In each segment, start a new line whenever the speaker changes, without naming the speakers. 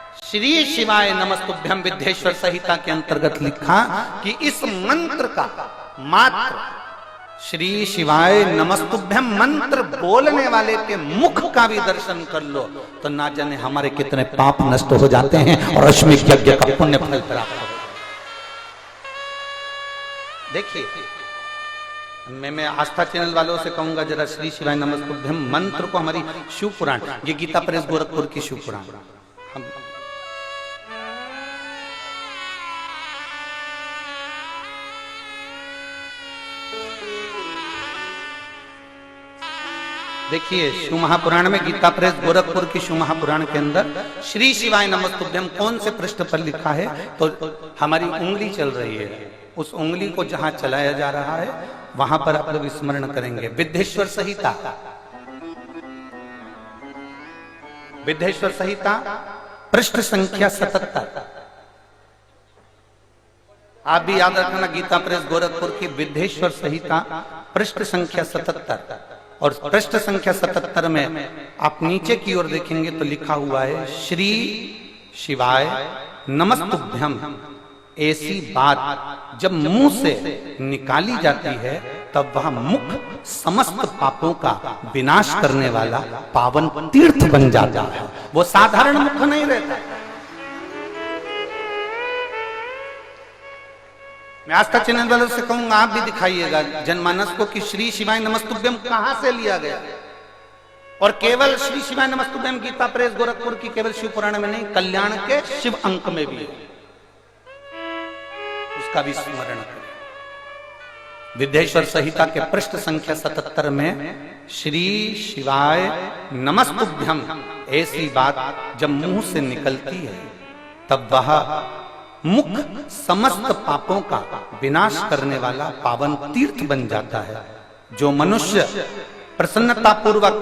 श्री शिवाय नमस्तुभ्यम विद्येश्वर संहिता के अंतर्गत लिखा कि इस मंत्र का मात्र श्री शिवाय नमस्तुभ्यम मंत्र बोलने वाले के मुख का भी दर्शन कर लो तो ना जाने हमारे कितने पाप नष्ट हो जाते हैं और अश्वमेध यज्ञ का पुण्य फल प्राप्त हो। देखिए, मैं आस्था चैनल वालों से कहूंगा जरा श्री शिवाय नमस्तुभ्यम मंत्र को हमारी शिव पुराण, ये गीता प्रेस गोरखपुर की शिव पुराण, हम देखिए शिव महापुराण में, गीता प्रेस गोरखपुर की शिव महापुराण के अंदर श्री शिवाय नमस्तुभ्यम कौन से पृष्ठ पर लिखा है तो हमारी उंगली चल रही है, उस उंगली को जहां चलाया जा रहा है वहां पर आप लोग स्मरण करेंगे। विद्येश्वर संहिता, विद्येश्वर संहिता पृष्ठ संख्या 77। आप भी याद रखना, गीता प्रेस गोरखपुर की विद्येश्वर संहिता पृष्ठ संख्या 77 और पृष्ठ संख्या 77 में आप नीचे की ओर देखेंगे तो लिखा हुआ है श्री शिवाय नमस्तुभ्यम। ऐसी बात जब मुंह से निकाली जाती है तब वह मुख समस्त पापों का विनाश करने वाला पावन तीर्थ बन जाता है, वो साधारण मुख नहीं रहता। मैं आस्था चैनल वालों से कहूंगा आप भी दिखाइएगा जनमानस को कि श्री शिवाय नमस्तुभ्यम कहां से लिया गया। और केवल श्री शिवाय नमस्तुभ्यम गीता प्रेस गोरखपुर की केवल शिव पुराण में नहीं, कल्याण के शिव अंक में भी है, उसका भी स्मरण करें। विद्येश्वर संहिता के पृष्ठ संख्या 77 में श्री शिवाय नमस्तुभ्यम ऐसी बात जब मुंह से निकलती है तब वह मुख समस्त पापों का विनाश करने वाला पावन तीर्थ बन जाता है। जो मनुष्य प्रसन्नता पूर्वक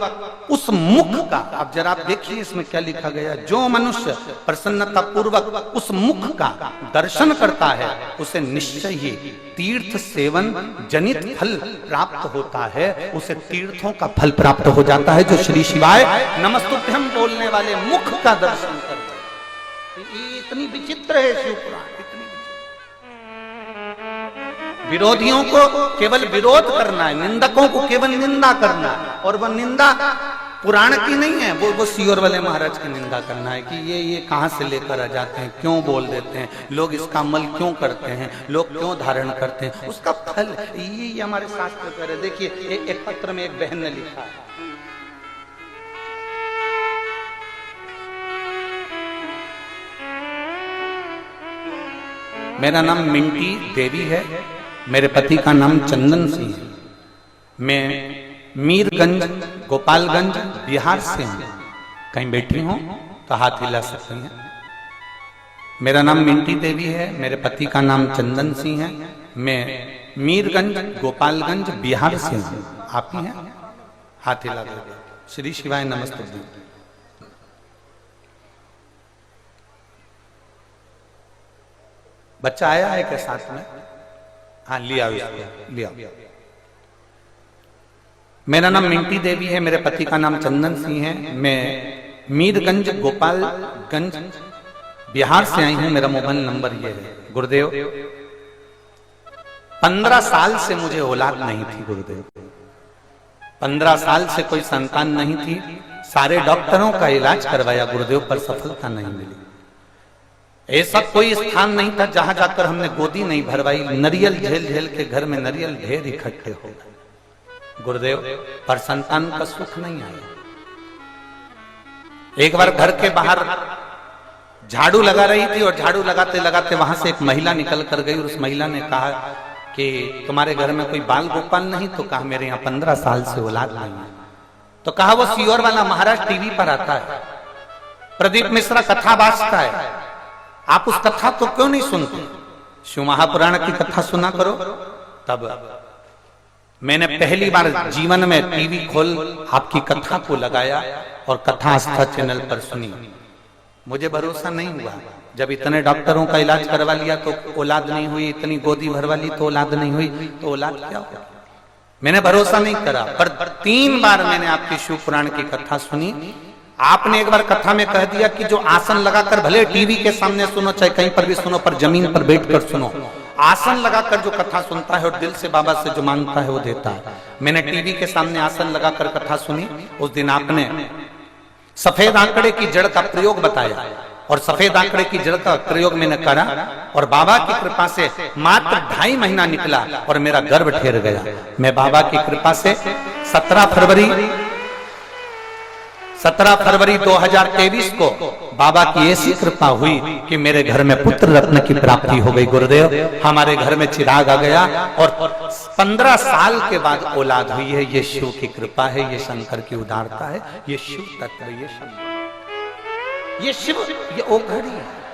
उस मुख का, आप जरा देखिए इसमें क्या लिखा गया, जो मनुष्य प्रसन्नता पूर्वक उस मुख का दर्शन करता है उसे निश्चय ही तीर्थ सेवन जनित फल प्राप्त होता है, उसे तीर्थों का फल प्राप्त हो जाता है जो श्री शिवाय नमस्तुभ्यम बोलने वाले मुख का दर्शन करता है। इतनी विचित्र है शिव पुराण, इतनी विचित्र। विरोधियों को केवल विरोध करना है, निंदकों को केवल निंदा करना है, और वह निंदा पुराण की नहीं है, वो सियोर वाले महाराज की निंदा करना है कि ये कहां से लेकर आ जाते हैं, क्यों बोल देते हैं, लोग इसका अमल क्यों करते हैं, लोग क्यों धारण करते हैं, उसका फल ये हमारे शास्त्र कह रहे। देखिए एक पत्र में एक बहन ने लिखा है, मेरा नाम मिंटी देवी है, मेरे पति का नाम चंदन सिंह है, मैं मीरगंज गोपालगंज बिहार से हूं। कहीं बैठी हूं तो हाथ हिला सकते हैं। मेरा नाम मिंटी देवी है, मेरे पति का नाम चंदन सिंह है, मैं मीरगंज गोपालगंज बिहार से हूं। आप ही हैं? हाथ हिला दो। श्री शिवाय नमस्तुभ्यम। बच्चा आया है क्या साथ में? हाँ लिया, लिया। मेरा नाम मिंटी देवी है, मेरे पति का नाम चंदन सिंह है, मैं मीरगंज गोपालगंज बिहार से आई हूं। मेरा मोबाइल नंबर ये है। गुरुदेव 15 साल से मुझे औलाद नहीं थी गुरुदेव, 15 साल से कोई संतान नहीं थी, सारे डॉक्टरों का इलाज करवाया गुरुदेव पर सफलता नहीं मिली। ऐसा कोई स्थान नहीं था जहां जाकर हमने गोदी नहीं भरवाई, नरियल झेल झेल के घर में नरियल ढेर इकट्ठे हो गए गुरुदेव, पर संतान का सुख नहीं आया। एक बार घर के बाहर झाड़ू लगा रही थी और झाड़ू लगाते लगाते वहां से एक महिला निकल कर गई और उस महिला ने कहा कि तुम्हारे घर में कोई बाल गोपाल नहीं? तो कहा मेरे यहाँ 15 साल से औलाद नहीं है। तो कहा वो सियोर वाला महाराज टीवी पर आता है, प्रदीप मिश्रा कथा बाजता है, आप उस कथा को क्यों नहीं सुनते? शिव महापुराण की कथा सुना करो। तब मैंने पहली बार जीवन में टीवी खोल आपकी कथा को लगाया और कथा आस्था चैनल पर सुनी। मुझे भरोसा नहीं हुआ, जब इतने डॉक्टरों का इलाज करवा लिया तो औलाद नहीं हुई, इतनी गोदी भरवा ली तो औलाद नहीं हुई, तो औलाद क्या होगा? मैंने भरोसा नहीं करा, पर 3 बार मैंने आपकी शिव पुराण की कथा सुनी आपने एक बार कथा में कह दिया कि जो आसन लगाकर, भले टीवी के सामने सुनो चाहे कहीं पर भी सुनो, पर जमीन पर बैठकर सुनो, आसन लगाकर जो कथा सुनता है और दिल से बाबा से जो मांगता है वो देता है। मैंने टीवी के सामने आसन लगाकर कथा सुनी, उस दिन आपने सफेद आंकड़े की जड़ का प्रयोग बताया और सफेद आंकड़े की जड़ का प्रयोग मैंने करा और बाबा की कृपा से मात्र 2.5 महीना निकला और मेरा गर्भ ठहर गया। मैं बाबा की कृपा से 17 फरवरी 2023 को बाबा की ऐसी कृपा हुई कि मेरे घर में पुत्र रत्न की प्राप्ति हो गई। गुरुदेव, हमारे घर में चिराग आ गया और 15 साल के बाद औलाद हुई है। ये शिव की कृपा है, ये शंकर की उदारता है, ये शिव तत्व, ये शिव, ये ओघड़ी है।